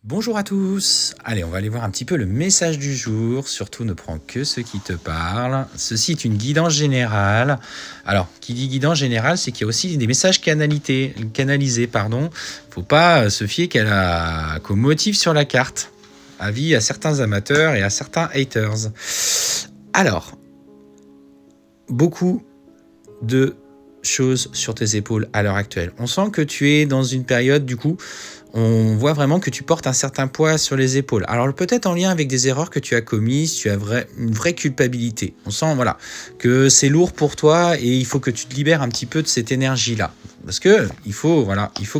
Bonjour à tous. Allez, on va aller voir un petit peu le message du jour. Surtout, ne prends que ce qui te parle. Ceci est une guidance générale. Alors, qui dit guidance générale, c'est qu'il y a aussi des messages canalisés. Faut pas se fier qu'au motif sur la carte. Avis à certains amateurs et à certains haters. Alors, beaucoup de choses sur tes épaules à l'heure actuelle. On sent que tu es dans une période, du coup, on voit vraiment que tu portes un certain poids sur les épaules. Alors peut-être en lien avec des erreurs que tu as commises, tu as une vraie culpabilité. On sent que c'est lourd pour toi et il faut que tu te libères un petit peu de cette énergie-là. Parce que il faut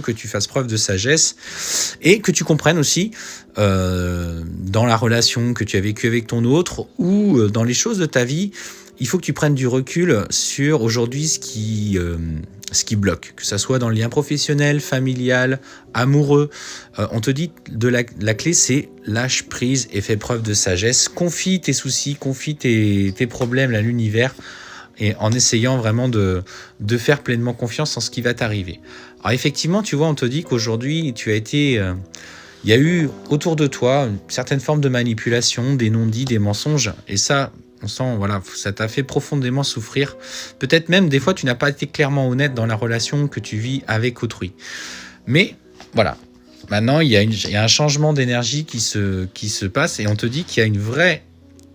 que tu fasses preuve de sagesse et que tu comprennes aussi dans la relation que tu as vécue avec ton autre ou dans les choses de ta vie. Il faut que tu prennes du recul sur aujourd'hui ce qui bloque, que ça soit dans le lien professionnel, familial, amoureux. On te dit la clé, c'est lâche prise et fais preuve de sagesse. Confie tes soucis, confie tes problèmes à l'univers et en essayant vraiment de faire pleinement confiance en ce qui va t'arriver. Alors effectivement, tu vois, on te dit qu'aujourd'hui, tu as été... il y a eu autour de toi une certaine forme de manipulation, des non-dits, des mensonges. Et ça, on sent, ça t'a fait profondément souffrir. Peut-être même, des fois, tu n'as pas été clairement honnête dans la relation que tu vis avec autrui. Mais, voilà. Maintenant, il y a un changement d'énergie qui se passe et on te dit qu'il y a une vraie...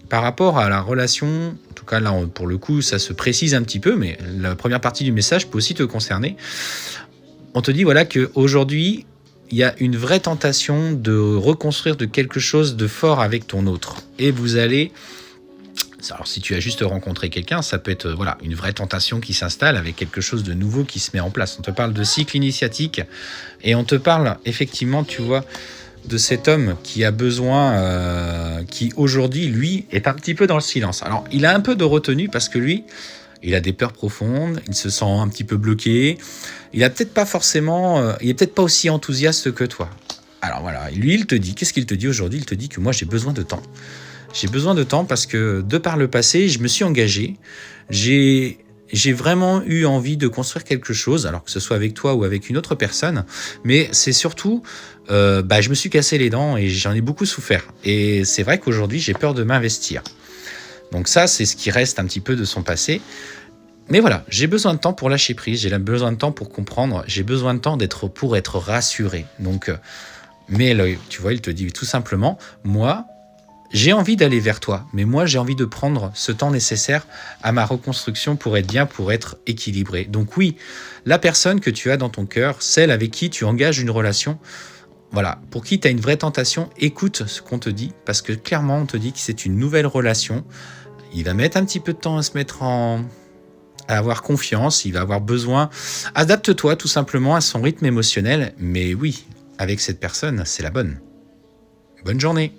Par rapport à la relation, en tout cas, là, pour le coup, ça se précise un petit peu, mais la première partie du message peut aussi te concerner. On te dit, qu'aujourd'hui, il y a une vraie tentation de reconstruire de quelque chose de fort avec ton autre. Et vous allez... Alors, si tu as juste rencontré quelqu'un, ça peut être une vraie tentation qui s'installe avec quelque chose de nouveau qui se met en place. On te parle de cycle initiatique et on te parle effectivement, tu vois, de cet homme qui a besoin, qui aujourd'hui, lui, est un petit peu dans le silence. Alors, il a un peu de retenue parce que lui, il a des peurs profondes, il se sent un petit peu bloqué. Il a peut-être pas forcément, il est peut-être pas aussi enthousiaste que toi. Alors voilà, lui, il te dit, qu'est-ce qu'il te dit aujourd'hui? Il te dit que moi, j'ai besoin de temps. J'ai besoin de temps parce que de par le passé, je me suis engagé. J'ai vraiment eu envie de construire quelque chose, alors que ce soit avec toi ou avec une autre personne. Mais c'est surtout, je me suis cassé les dents et j'en ai beaucoup souffert. Et c'est vrai qu'aujourd'hui, j'ai peur de m'investir. Donc ça, c'est ce qui reste un petit peu de son passé. Mais voilà, j'ai besoin de temps pour lâcher prise, j'ai besoin de temps pour comprendre, j'ai besoin de temps pour être rassuré. Donc, mets l'œil, tu vois, il te dit tout simplement, moi, j'ai envie d'aller vers toi, mais moi, j'ai envie de prendre ce temps nécessaire à ma reconstruction pour être bien, pour être équilibré. Donc oui, la personne que tu as dans ton cœur, celle avec qui tu engages une relation, pour qui tu as une vraie tentation, écoute ce qu'on te dit, parce que clairement, on te dit que c'est une nouvelle relation. Il va mettre un petit peu de temps à avoir confiance, il va avoir besoin. Adapte-toi tout simplement à son rythme émotionnel, mais oui, avec cette personne, c'est la bonne. Bonne journée.